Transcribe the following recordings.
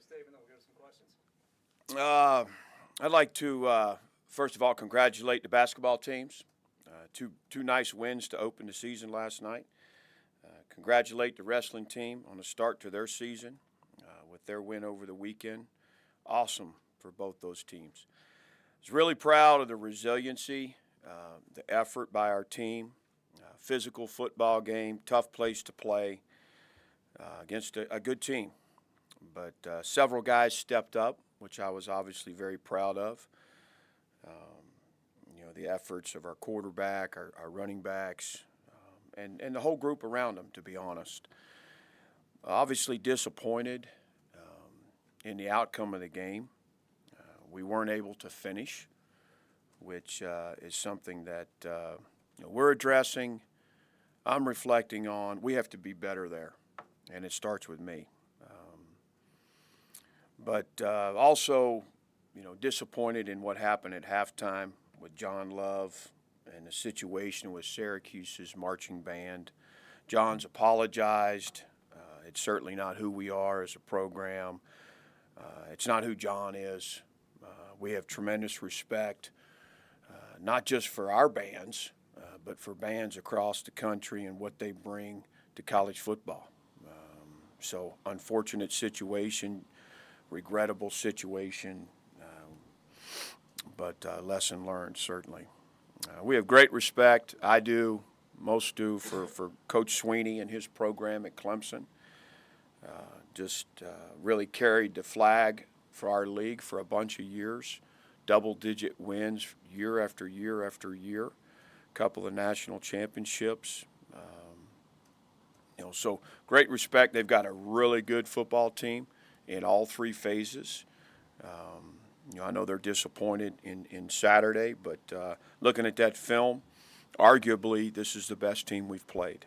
statement, then we'll go to some questions. I'd like to, first of all, congratulate the basketball teams. Two nice wins to open the season last night. Congratulate the wrestling team on the start to their season with their win over the weekend. Awesome for both those teams. I was really proud of the resiliency, the effort by our team. Physical football game, tough place to play against a good team. But several guys stepped up, which I was obviously very proud of. The efforts of our quarterback, our running backs, and the whole group around them, to be honest. Obviously disappointed in the outcome of the game. We weren't able to finish, which is something that we're addressing. I'm reflecting on. We have to be better there, and it starts with me. But also, disappointed in what happened at halftime with John Love and the situation with Syracuse's marching band. John's apologized. It's certainly not who we are as a program. It's not who John is. We have tremendous respect, not just for our bands, but for bands across the country and what they bring to college football. So unfortunate situation, regrettable situation, but lesson learned, certainly. We have great respect. I do, most do, for Coach Sweeney and his program at Clemson. Really carried the flag for our league for a bunch of years, double-digit wins year after year after year, a couple of national championships. So great respect. They've got a really good football team in all three phases. I know they're disappointed in Saturday, but looking at that film, arguably this is the best team we've played,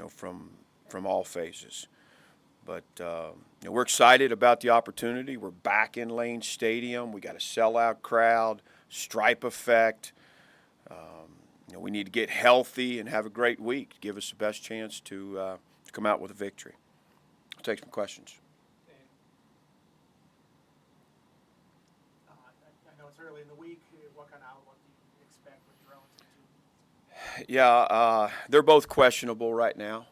from all phases. But we're excited about the opportunity. We're back in Lane Stadium. We got a sellout crowd, stripe effect. We need to get healthy and have a great week to give us the best chance to come out with a victory. I'll take some questions. I know it's early in the week. What kind of outlook do you expect with drones? Yeah, they're both questionable right now.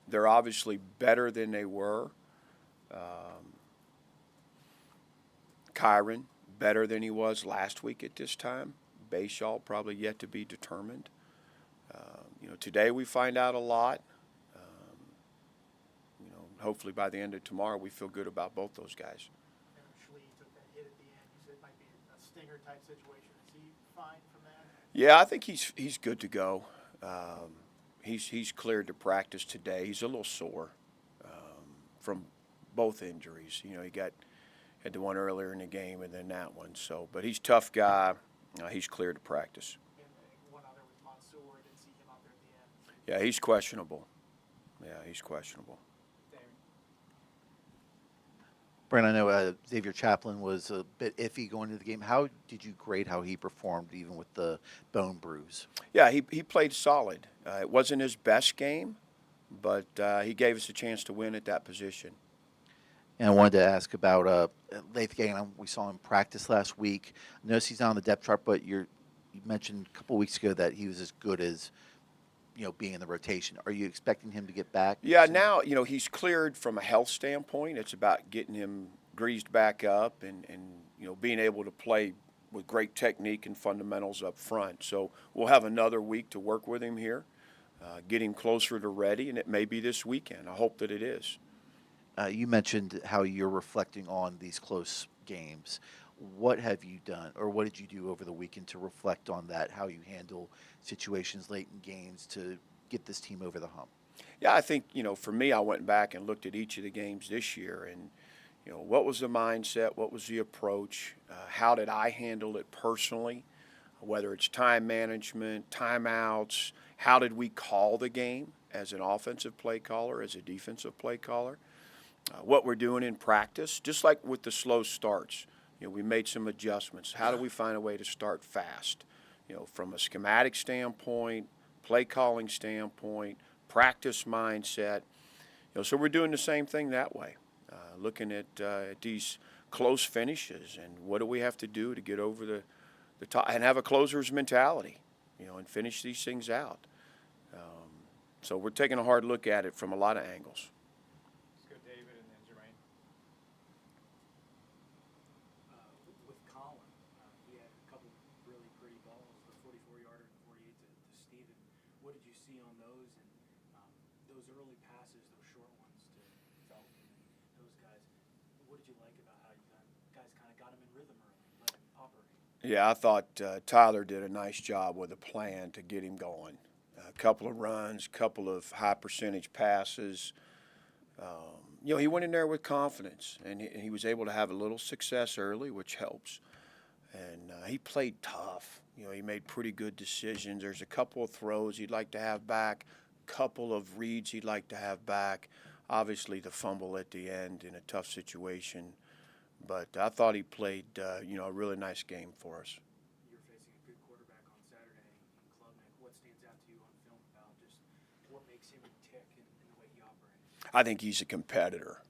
They're obviously better than they were. Kyron, better than he was last week at this time. Bashaw, probably yet to be determined. Today we find out a lot. Hopefully by the end of tomorrow we feel good about both those guys. Schley took that hit at the end. You said it might be a stinger type situation. Is he fine from that? Yeah, I think he's good to go. He's cleared to practice today. He's a little sore from both injuries. He had the one earlier in the game and then that one. So, but he's a tough guy. He's cleared to practice. And one other was Mansour. I didn't see him out there at the end. Yeah, he's questionable. Brent, I know Xavier Chaplin was a bit iffy going into the game. How did you grade how he performed, even with the bone bruise? Yeah, he played solid. It wasn't his best game, but he gave us a chance to win at that position. And I wanted to ask about Lath Gagnon. We saw him practice last week. I noticed he's not on the depth chart, but you mentioned a couple of weeks ago that he was as good as being in the rotation. Are you expecting him to get back? Yeah, now, he's cleared from a health standpoint. It's about getting him greased back up and being able to play with great technique and fundamentals up front. So we'll have another week to work with him here, get him closer to ready, and it may be this weekend. I hope that it is. You mentioned how you're reflecting on these close games. What have you done, or what did you do over the weekend to reflect on that, how you handle situations late in games to get this team over the hump? Yeah, I think, for me, I went back and looked at each of the games this year and, what was the mindset, what was the approach, how did I handle it personally, whether it's time management, timeouts, how did we call the game as an offensive play caller, as a defensive play caller, what we're doing in practice, just like with the slow starts. We made some adjustments. How do we find a way to start fast? From a schematic standpoint, play calling standpoint, practice mindset. So we're doing the same thing that way. looking at these close finishes and what do we have to do to get over the top and have a closer's mentality, and finish these things out. So we're taking a hard look at it from a lot of angles. Let's go David and then Jermaine. With Colin, he had a couple really pretty balls, the 44-yarder and 48 to Steven. What did you see on those? And those early passes, those short ones to Felton and those guys, what did you like about how you guys kind of got him in rhythm early, let him operate? Yeah, I thought Tyler did a nice job with a plan to get him going. A couple of runs, couple of high percentage passes. He went in there with confidence, and he was able to have a little success early, which helps. And he played tough. He made pretty good decisions. There's a couple of throws he'd like to have back, couple of reads he'd like to have back. Obviously, the fumble at the end in a tough situation. But I thought he played, a really nice game for us. You're facing a good quarterback on Saturday in Klubnik. What stands out to you on film about just what makes him tick in the way he operates? I think he's a competitor.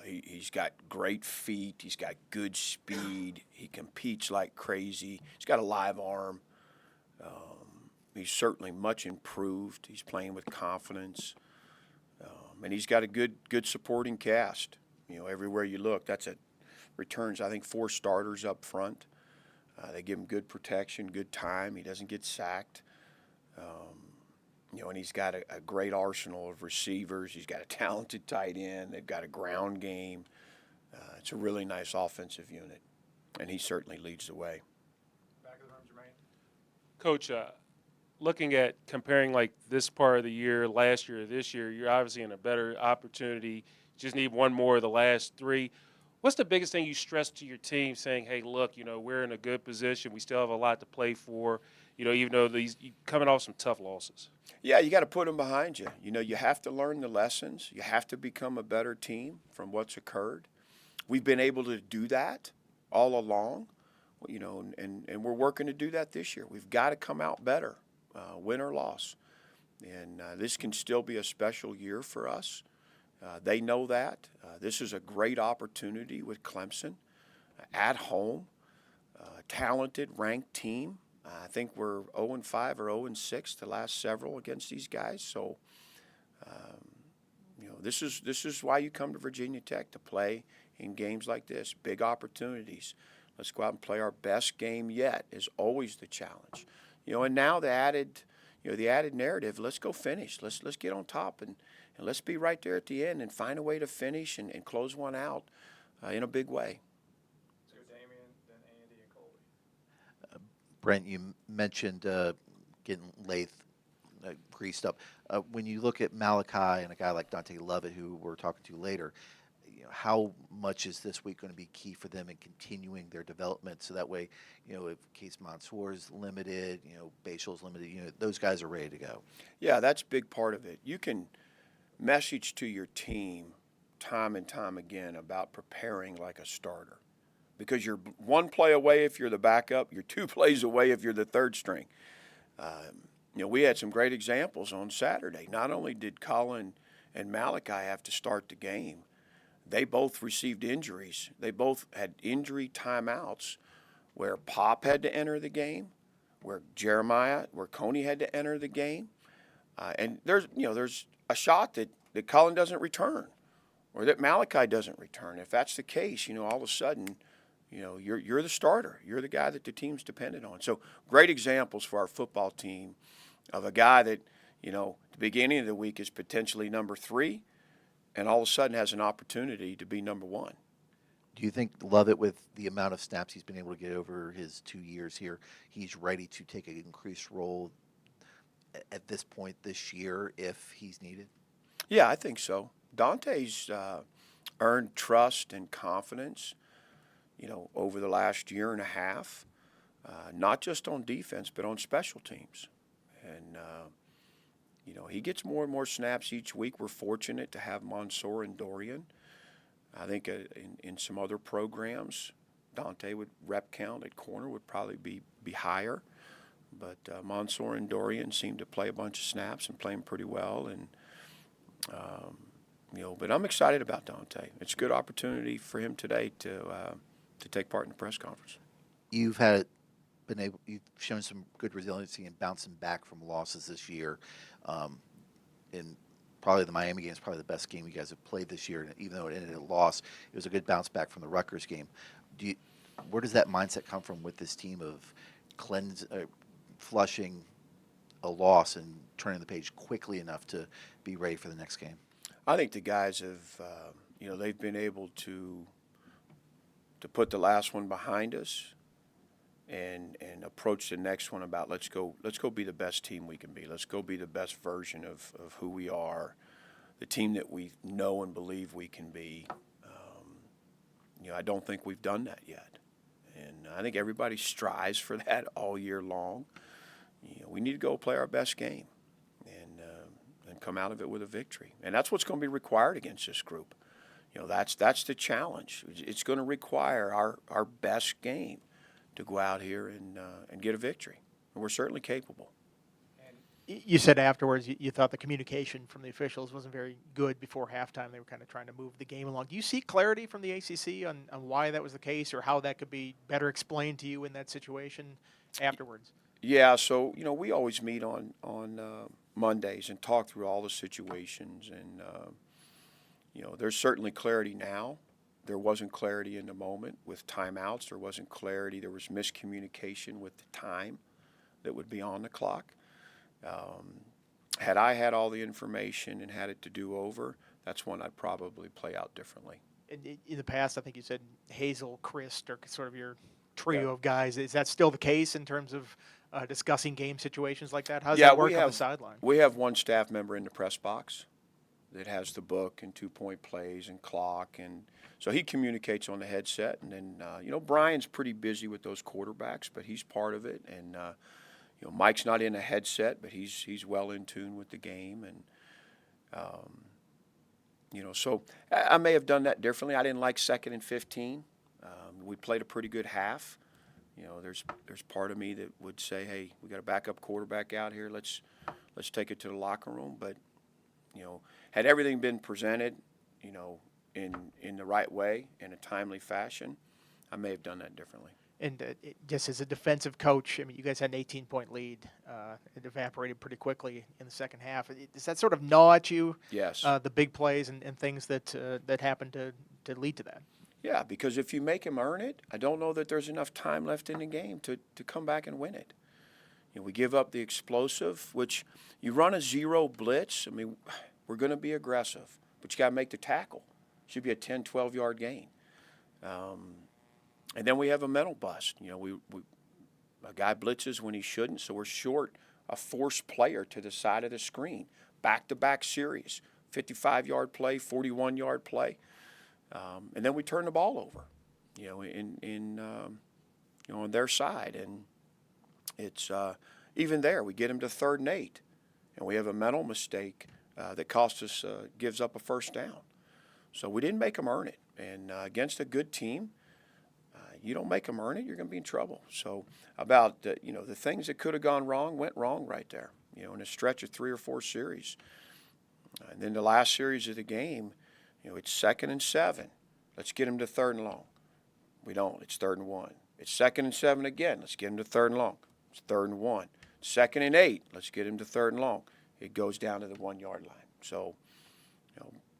He's got great feet. He's got good speed. He competes like crazy. He's got a live arm. He's certainly much improved. He's playing with confidence. And he's got a good supporting cast. Everywhere you look, returns, I think, 4 starters up front. They give him good protection, good time. He doesn't get sacked. And he's got a great arsenal of receivers. He's got a talented tight end. They've got a ground game. It's a really nice offensive unit, and he certainly leads the way. Back of the room, Jermaine. Coach, looking at comparing like this part of the year, last year, this year, you're obviously in a better opportunity. Just need one more of the last 3. What's the biggest thing you stress to your team saying, hey, look, we're in a good position. We still have a lot to play for, even though you're coming off some tough losses? Yeah, you got to put them behind you. You have to learn the lessons. You have to become a better team from what's occurred. We've been able to do that all along, and we're working to do that this year. We've got to come out better, win or loss. And this can still be a special year for us. They know that. This is a great opportunity with Clemson at home, talented, ranked team. I think we're 0-5 or 0-6 the last several against these guys. So, this is why you come to Virginia Tech, to play in games like this, big opportunities. Let's go out and play our best game yet is always the challenge. And now the added narrative, let's go finish. Let's get on top and let's be right there at the end and find a way to finish and close one out in a big way. Let's go Damian, then Andy, and Colby. Brent, you mentioned getting Lath greased up. When you look at Malachi and a guy like Dante Lovett, who we're talking to later, how much is this week going to be key for them in continuing their development? So that way, if Case Mansour is limited, Bashal's limited, those guys are ready to go. Yeah, that's a big part of it. You can message to your team time and time again about preparing like a starter, because you're 1 play away if you're the backup, you're 2 plays away if you're the third string. We had some great examples on Saturday. Not only did Colin and Malachi have to start the game, they both received injuries. They both had injury timeouts where Pop had to enter the game, where Coney had to enter the game. And there's a shot that Colin doesn't return or that Malachi doesn't return. If that's the case, all of a sudden, you're the starter. You're the guy that the team's dependent on. So great examples for our football team of a guy that, at the beginning of the week is potentially number 3 and all of a sudden has an opportunity to be number 1. Do you think Lovett, with the amount of snaps he's been able to get over his 2 years here, he's ready to take an increased role at this point this year if he's needed? Yeah, I think so. Dante's earned trust and confidence, over the last year and a half, not just on defense but on special teams. And, he gets more and more snaps each week. We're fortunate to have Mansour and Dorian. I think in some other programs, Dante would rep count at corner would probably be higher. But Mansour and Dorian seem to play a bunch of snaps and play them pretty well. And, But I'm excited about Dante. It's a good opportunity for him today to take part in the press conference. You've shown some good resiliency in bouncing back from losses this year. In probably the Miami game is probably the best game you guys have played this year. And even though it ended in a loss, it was a good bounce back from the Rutgers game. Where does that mindset come from with this team of flushing a loss and turning the page quickly enough to be ready for the next game? I think the guys have, they've been able to put the last one behind us and approach the next one about let's go be the best team we can be. Let's go be the best version of who we are, the team that we know and believe we can be. I don't think we've done that yet. And I think everybody strives for that all year long. We need to go play our best game and come out of it with a victory. And that's what's going to be required against this group. That's the challenge. It's going to require our best game to go out here and get a victory. And we're certainly capable. You said afterwards you thought the communication from the officials wasn't very good before halftime. They were kind of trying to move the game along. Do you see clarity from the ACC on why that was the case or how that could be better explained to you in that situation afterwards? Yeah, so, we always meet on Mondays and talk through all the situations. And, there's certainly clarity now. There wasn't clarity in the moment with timeouts. There wasn't clarity. There was miscommunication with the time that would be on the clock. Had I had all the information and had it to do over, that's one I'd probably play out differently. In the past, I think you said Hazel, Christ, or sort of your trio of guys. Is that still the case in terms of discussing game situations like that? How does that work on the sideline? We have one staff member in the press box that has the book and 2-point plays and clock, and so he communicates on the headset. And then Brian's pretty busy with those quarterbacks, but he's part of it. And Mike's not in a headset, but he's well in tune with the game. And so I may have done that differently. I didn't like 2nd and 15. We played a pretty good half. There's part of me that would say, hey, we got a backup quarterback out here. Let's take it to the locker room. But had everything been presented, in the right way, in a timely fashion, I may have done that differently. And just as a defensive coach, I mean, you guys had an 18-point lead. It evaporated pretty quickly in the second half. Does that sort of gnaw at you? Yes. The big plays and things that happened to lead to that? Yeah, because if you make him earn it, I don't know that there's enough time left in the game to come back and win it. We give up the explosive, which you run a zero blitz. I mean, we're going to be aggressive, but you got to make the tackle. Should be a 10, 12-yard gain. And then we have a mental bust. A guy blitzes when he shouldn't, so we're short a forced player to the side of the screen. Back-to-back series, 55-yard play, 41-yard play. And then we turn the ball over, on their side. And it's even there, we get him to 3rd and 8. And we have a mental mistake that costs us, gives up a first down. So we didn't make them earn it. And against a good team, you don't make them earn it, you're going to be in trouble. So about, the things that could have gone wrong went wrong right there, in a stretch of 3 or 4 series. And then the last series of the game, it's 2nd and 7. Let's get him to 3rd and long. We don't. It's 3rd and 1. It's 2nd and 7 again. Let's get him to 3rd and long. It's 3rd and 1. 2nd and 8. Let's get him to 3rd and long. It goes down to the 1-yard line. So,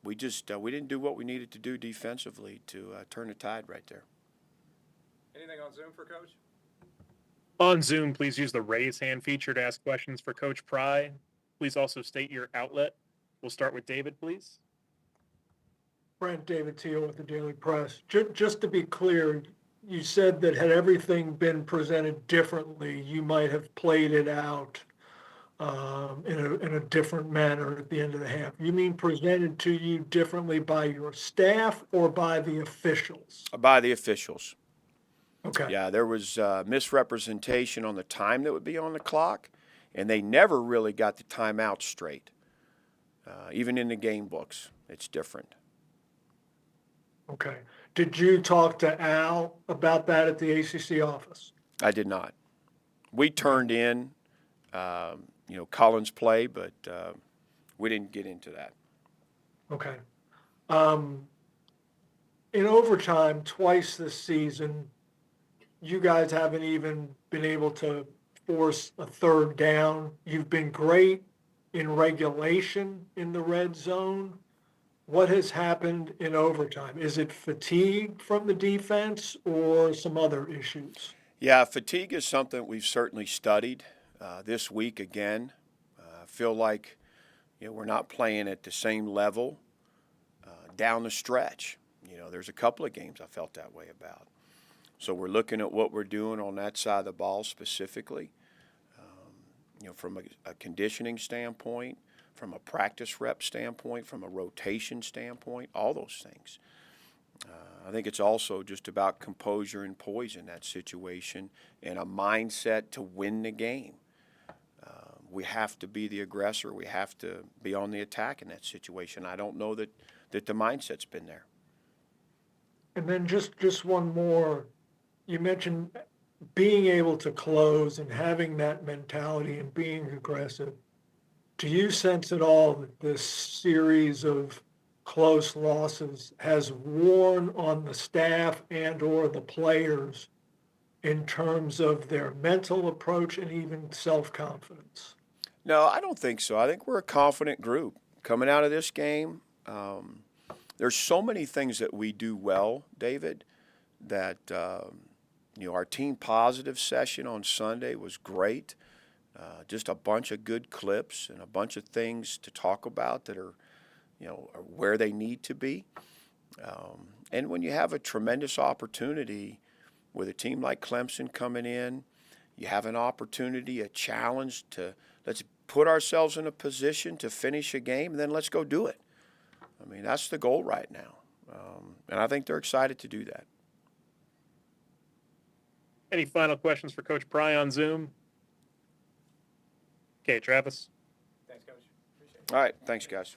we just we didn't do what we needed to do defensively to turn the tide right there. Anything on Zoom for Coach? On Zoom, please use the raise hand feature to ask questions for Coach Pry. Please also state your outlet. We'll start with David, please. Brent, David Teal with the Daily Press. Just to be clear, you said that had everything been presented differently, you might have played it out in a different manner at the end of the half. You mean presented to you differently by your staff or by the officials? By the officials. Okay. Yeah, there was misrepresentation on the time that would be on the clock, and they never really got the timeout straight. Even in the game books, it's different. Okay. Did you talk to Al about that at the ACC office? I did not. We turned in, Collins' play, but we didn't get into that. Okay. In overtime, twice this season, you guys haven't even been able to force a third down. You've been great in regulation in the red zone. What has happened in overtime? Is it fatigue from the defense or some other issues? Yeah, fatigue is something we've certainly studied this week again. I feel like we're not playing at the same level down the stretch. There's a couple of games I felt that way about. So we're looking at what we're doing on that side of the ball specifically, from a conditioning standpoint, from a practice rep standpoint, from a rotation standpoint, all those things. I think it's also just about composure and poise in that situation and a mindset to win the game. We have to be the aggressor. We have to be on the attack in that situation. I don't know that the mindset's been there. And then just one more. You mentioned being able to close and having that mentality and being aggressive. Do you sense at all that this series of close losses has worn on the staff and or the players in terms of their mental approach and even self-confidence? No, I don't think so. I think we're a confident group coming out of this game. There's so many things that we do well, David, that our team positive session on Sunday was great. Just a bunch of good clips and a bunch of things to talk about that are where they need to be. And when you have a tremendous opportunity with a team like Clemson coming in, you have an opportunity, a challenge to let's put ourselves in a position to finish a game, and then let's go do it. I mean, that's the goal right now. And I think they're excited to do that. Any final questions for Coach Pry on Zoom? Okay, Travis. Thanks, Coach. Appreciate it. All right. Thanks, guys.